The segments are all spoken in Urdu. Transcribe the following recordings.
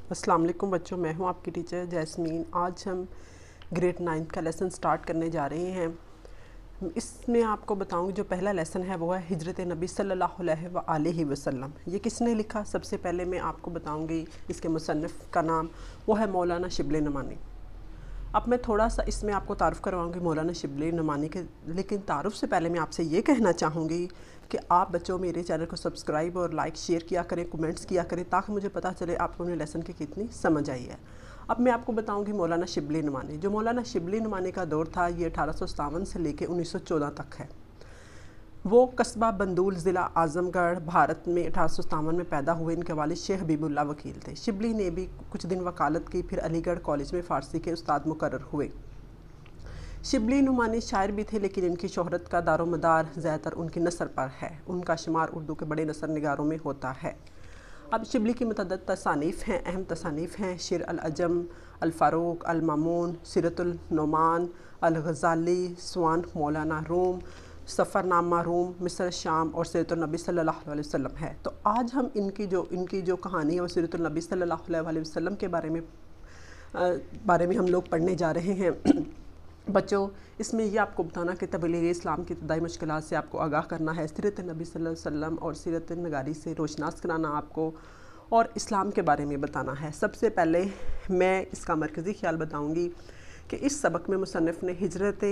السلام علیکم بچوں، میں ہوں آپ کی ٹیچر جیسمین۔ آج ہم گریڈ 9 کا لیسن سٹارٹ کرنے جا رہے ہیں۔ اس میں آپ کو بتاؤں گی جو پہلا لیسن ہے وہ ہے ہجرت نبی صلی اللہ علیہ وآلہ وسلم۔ یہ کس نے لکھا؟ سب سے پہلے میں آپ کو بتاؤں گی اس کے مصنف کا نام، وہ ہے مولانا شبلی نعمانی۔ اب میں تھوڑا سا اس میں آپ کو تعارف کرواؤں گی مولانا شبلی نعمانی کے، لیکن تعارف سے پہلے میں آپ سے یہ کہنا چاہوں گی کہ آپ بچوں میرے چینل کو سبسکرائب اور لائک شیئر کیا کریں، کومنٹس کیا کریں، تاکہ مجھے پتہ چلے آپ کو اپنے لیسن کی کتنی سمجھ آئی ہے۔ اب میں آپ کو بتاؤں گی مولانا شبلی نعمانی۔ جو مولانا شبلی نعمانی کا دور تھا یہ 1857 سے لے کے 1914 تک ہے۔ وہ قصبہ بندول ضلع اعظم گڑھ بھارت میں 1857 میں پیدا ہوئے۔ ان کے والد شیخ حبیب اللہ وکیل تھے۔ شبلی نے بھی کچھ دن وکالت کی، پھر علی گڑھ کالج میں فارسی کے استاد مقرر ہوئے۔ شبلی نعمانی شاعر بھی تھے، لیکن ان کی شہرت کا دار و مدار زیادہ تر ان کی نثر پر ہے۔ ان کا شمار اردو کے بڑے نثر نگاروں میں ہوتا ہے۔ اب شبلی کی متعدد تصانیف ہیں، اہم تصانیف ہیں شیر العجم، الفاروق، المامون، سیرت النعمان، الغزالی، سوانح مولانا روم، سفر نامہ روم، مصر شام اور سیرت النبی صلی اللہ علیہ وسلم ہے۔ تو آج ہم ان کی جو کہانی ہے وہ سیرت النبی صلی اللہ علیہ وسلم کے بارے میں ہم لوگ پڑھنے جا رہے ہیں۔ بچوں، اس میں یہ آپ کو بتانا کہ تبلیغ اسلام کی ابتدائی مشکلات سے آپ کو آگاہ کرنا ہے، سیرت نبی صلی اللہ علیہ وسلم اور سیرت نگاری سے روشناس کرانا آپ کو، اور اسلام کے بارے میں بتانا ہے۔ سب سے پہلے میں اس کا مرکزی خیال بتاؤں گی کہ اس سبق میں مصنف نے ہجرت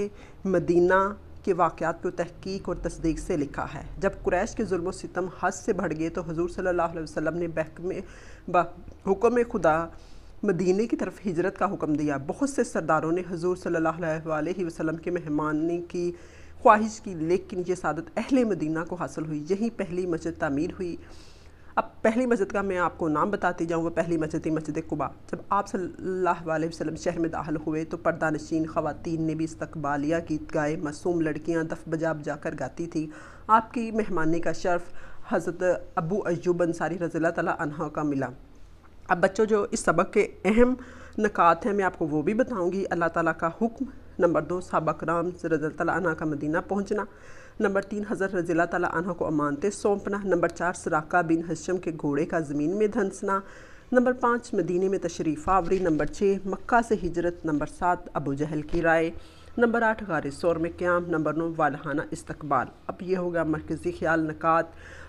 مدینہ کے واقعات کو تحقیق اور تصدیق سے لکھا ہے۔ جب قریش کے ظلم و ستم حد سے بڑھ گئے تو حضور صلی اللہ علیہ وسلم نے حکم خدا مدینے کی طرف ہجرت کا حکم دیا۔ بہت سے سرداروں نے حضور صلی اللہ علیہ وسلم کے مہمانی کی خواہش کی، لیکن یہ سعادت اہل مدینہ کو حاصل ہوئی۔ یہیں پہلی مسجد تعمیر ہوئی۔ اب پہلی مسجد کا میں آپ کو نام بتاتی جاؤں، وہ پہلی مسجد تھی مسجد قباء۔ جب آپ صلی اللہ علیہ وسلم شہر میں داخل ہوئے تو پردہ نشین خواتین نے بھی استقبالیہ گیت گائے، معصوم لڑکیاں دف بجا کر گاتی تھیں۔ آپ کی مہمانی کا شرف حضرت ابو ایوب انصاری رضی اللہ تعالیٰ عنہ کا ملا۔ اب بچوں، جو اس سبق کے اہم نکات ہیں میں آپ کو وہ بھی بتاؤں گی۔ اللہ تعالیٰ کا حکم، نمبر 2 صحابہ کرام رضی اللہ تعالیٰ عنہ کا مدینہ پہنچنا، نمبر 3 حضرت رضی اللہ تعالیٰ عنہ کو امانتیں سونپنا، نمبر 4 سراقہ بن حشم کے گھوڑے کا زمین میں دھنسنا، نمبر 5 مدینے میں تشریف آوری، نمبر 6 مکہ سے ہجرت، نمبر 7 ابو جہل کی رائے، نمبر 8 غار ثور میں قیام، نمبر 9 والہانہ استقبال۔ اب یہ ہوگا مرکزی خیال نکات۔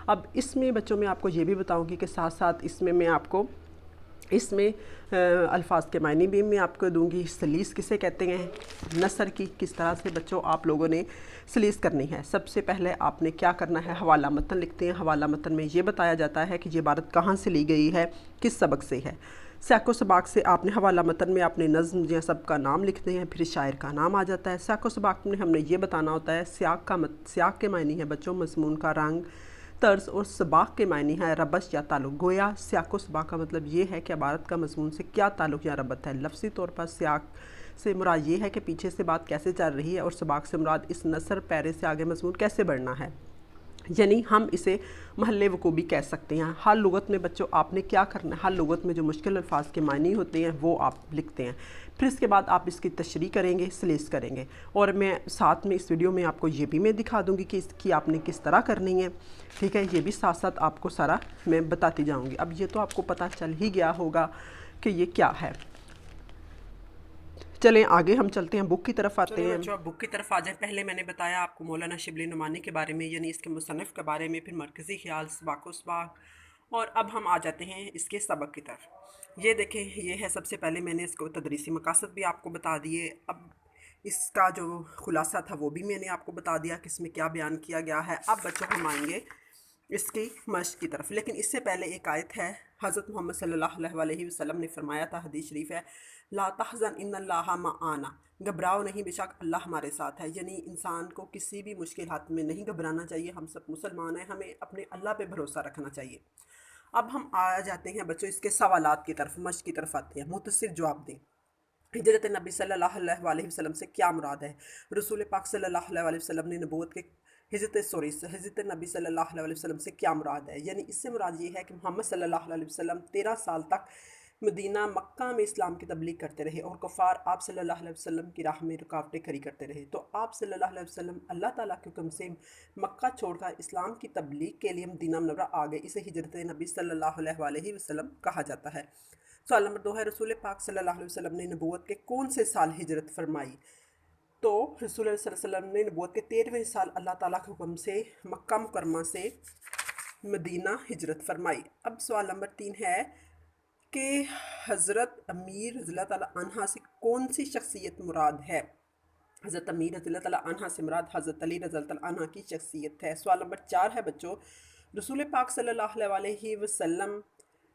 اب اس میں بچوں میں آپ کو یہ بھی بتاؤں گی کہ ساتھ ساتھ اس میں الفاظ کے معنی بھی میں آپ کو دوں گی۔ سلیس کسے کہتے ہیں؟ نثر کی کس طرح سے بچوں آپ لوگوں نے سلیس کرنی ہے۔ سب سے پہلے آپ نے کیا کرنا ہے، حوالہ متن لکھتے ہیں۔ حوالہ متن میں یہ بتایا جاتا ہے کہ یہ عبارت کہاں سے لی گئی ہے، کس سبق سے ہے۔ سیاق و سباق سے آپ نے حوالہ متن میں اپنے نظم یا سب کا نام لکھتے ہیں، پھر شاعر کا نام آ جاتا ہے۔ سیاق و سباق میں ہم نے یہ بتانا ہوتا ہے، سیاق کے معنی ہے بچوں مضمون کا رنگ، طرز، اور سباق کے معنی ہے ربط یا تعلق۔ گویا سیاق و سباق کا مطلب یہ ہے کہ عبارت کا مضمون سے کیا تعلق یا ربط ہے۔ لفظی طور پر سیاق سے مراد یہ ہے کہ پیچھے سے بات کیسے چل رہی ہے، اور سباق سے مراد اس نثر پیرے سے آگے مضمون کیسے بڑھنا ہے، یعنی ہم اسے محل وقوع بھی کہہ سکتے ہیں۔ ہر لغت میں بچوں آپ نے کیا کرنا ہے، ہر لغت میں جو مشکل الفاظ کے معنی ہوتے ہیں وہ آپ لکھتے ہیں، پھر اس کے بعد آپ اس کی تشریح کریں گے، سلیس کریں گے، اور میں ساتھ میں اس ویڈیو میں آپ کو یہ بھی میں دکھا دوں گی کہ اس کی آپ نے کس طرح کرنی ہے، ٹھیک ہے۔ یہ بھی ساتھ ساتھ آپ کو سارا میں بتاتی جاؤں گی۔ اب یہ تو آپ کو پتہ چل ہی گیا ہوگا کہ یہ کیا ہے۔ چلیں آگے ہم چلتے ہیں، بک کی طرف آتے ہیں۔ بچوں بک کی طرف آ جائیں۔ پہلے میں نے بتایا آپ کو مولانا شبلی نعمانی کے بارے میں، یعنی اس کے مصنف کے بارے میں، پھر مرکزی خیال، سباق و سباق، اور اب ہم آ جاتے ہیں اس کے سبق کی طرف۔ یہ دیکھیں، یہ ہے سب سے پہلے میں نے اس کو تدریسی مقاصد بھی آپ کو بتا دیے۔ اب اس کا جو خلاصہ تھا وہ بھی میں نے آپ کو بتا دیا کہ اس میں کیا بیان کیا گیا ہے۔ اب بچوں ہم آئیں گے اس کی مشق کی طرف، لیکن اس سے پہلے ایک آیت ہے۔ حضرت محمد صلی اللہ علیہ وسلم نے فرمایا تھا، حدیث شریف ہے، لا تحزن ان اللہ معانا، گھبراؤ نہیں بے شک اللہ ہمارے ساتھ ہے۔ یعنی انسان کو کسی بھی مشکل حالت میں نہیں گھبرانا چاہیے۔ ہم سب مسلمان ہیں، ہمیں اپنے اللہ پہ بھروسہ رکھنا چاہیے۔ اب ہم آ جاتے ہیں بچوں اس کے سوالات کی طرف، مشق کی طرف آتے ہیں۔ مختصر جواب دیں۔ ہجرت نبی صلی اللہ علیہ وسلم سے کیا مراد ہے؟ رسول پاک صلی اللہ علیہ وسلم نے نبوت کے حضرت نبی صلی اللہ علیہ وسلم سے کیا مراد ہے؟ یعنی اس سے مراد یہ ہے کہ محمد صلی اللہ علیہ وسلم 13 سال تک مدینہ مکہ میں اسلام کی تبلیغ کرتے رہے، اور کفار آپ صلی اللہ علیہ وسلم کی راہ میں رکاوٹیں کھڑی کرتے رہے۔ تو آپ صلی اللہ علیہ وسلم اللہ تعالیٰ کے حکم سے مکہ چھوڑ کر اسلام کی تبلیغ کے لیے مدینہ منورہ آ گئے۔ اسے ہجرت نبی صلی اللہ علیہ وسلم کہا جاتا ہے۔ سوال نمبر 2 ہے رسول پاک صلی اللہ علیہ وسلم نے نبوت کے کون سے سال ہجرت فرمائی؟ تو رسول اللہ صلی اللہ علیہ وسلم نے نبوت کے 13ویں سال اللہ تعالیٰ کے حکم سے مکہ مکرمہ سے مدینہ ہجرت فرمائی۔ اب سوال نمبر 3 ہے کہ حضرت امیر رضی اللہ تعالیٰ عنہ سے کون سی شخصیت مراد ہے؟ حضرت امیر رضی اللہ تعالیٰ عنہ سے مراد حضرت علی رضی اللہ تعالیٰ عنہ کی شخصیت ہے۔ سوال نمبر 4 ہے بچوں، رسول پاک صلی اللہ علیہ وسلم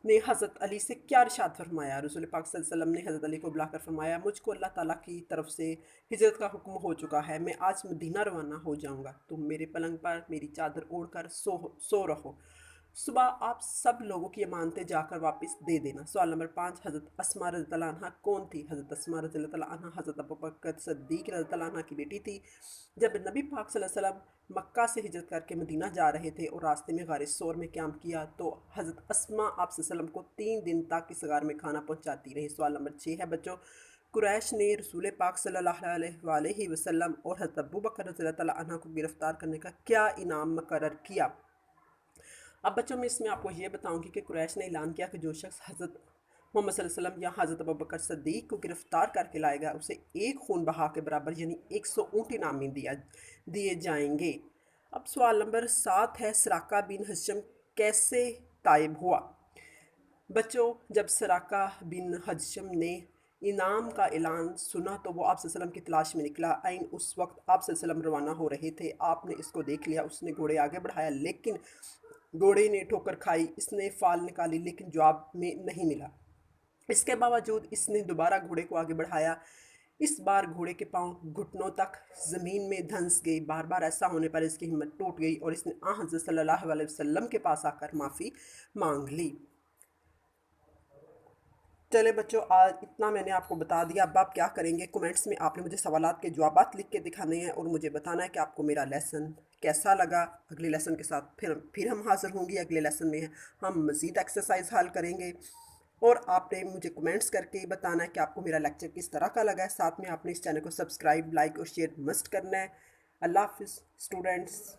نے حضرت علی سے کیا ارشاد فرمایا؟ رسول پاک صلی اللہ علیہ وسلم نے حضرت علی کو بلا کر فرمایا، مجھ کو اللہ تعالیٰ کی طرف سے ہجرت کا حکم ہو چکا ہے، میں آج مدینہ روانہ ہو جاؤں گا، تم میرے پلنگ پر میری چادر اوڑھ کر سو رہو، صبح آپ سب لوگوں کی امانتیں جا کر واپس دے دینا۔ سوال نمبر 5، حضرت اسماء رضی اللہ عنہ کون تھی؟ حضرت اسماء رضی اللہ عنہ حضرت ابوبکر صدیق رضی اللہ عنہ کی بیٹی تھی۔ جب نبی پاک صلی اللہ علیہ وسلم مکہ سے ہجرت کر کے مدینہ جا رہے تھے اور راستے میں غار ثور میں قیام کیا تو حضرت اسماء آپ صلی اللہ علیہ وسلم کو 3 دن تک اس غار میں کھانا پہنچاتی رہی۔ سوال نمبر 6 ہے بچوں، قریش نے رسول پاک صلی اللہ علیہ وسلم اور حضرت ابوبکر رضی اللہ عنہ کو گرفتار کرنے کا کیا انعام مقرر کیا؟ اب بچوں میں اس میں آپ کو یہ بتاؤں گی کہ قریش نے اعلان کیا کہ جو شخص حضرت محمد صلی اللہ علیہ وسلم یا حضرت ابوبکر صدیق کو گرفتار کر کے لائے گا اسے ایک خون بہا کے برابر یعنی 100 اونٹ انعام دیے جائیں گے۔ اب سوال نمبر 7 ہے سراقہ بن حشم کیسے طائب ہوا؟ بچوں جب سراقہ بن حشم نے انعام کا اعلان سنا تو وہ آپ صلی اللہ علیہ وسلم کی تلاش میں نکلا۔ عین اس وقت آپ صلی اللہ علیہ وسلم روانہ ہو رہے تھے، آپ نے اس کو دیکھ لیا، اس نے گھوڑے آگے بڑھایا لیکن گھوڑے نے ٹھوکر کھائی، اس نے فال نکالی لیکن جواب میں نہیں ملا۔ اس کے باوجود اس نے دوبارہ گھوڑے کو آگے بڑھایا، اس بار گھوڑے کے پاؤں گھٹنوں تک زمین میں دھنس گئی۔ بار بار ایسا ہونے پر اس کی ہمت ٹوٹ گئی اور اس نے حضرت صلی اللہ علیہ وسلم کے پاس آ کر معافی مانگ لی۔ چلے بچوں آج اتنا میں نے آپ کو بتا دیا، اب آپ کیا کریں گے، کومنٹس میں آپ نے مجھے سوالات کے جوابات لکھ کے دکھانے ہیں اور مجھے بتانا ہے کہ آپ کو میرا لیسن کیسا لگا۔ اگلے لیسن کے ساتھ پھر ہم حاضر ہوں گی۔ اگلے لیسن میں ہم مزید ایکسرسائز حل کریں گے اور آپ نے مجھے کومنٹس کر کے بتانا ہے کہ آپ کو میرا لیکچر کس طرح کا لگا ہے۔ ساتھ میں آپ نے اس چینل کو سبسکرائب، لائک اور شیئر مسٹ کرنا ہے۔ اللہ حافظ اسٹوڈنٹس۔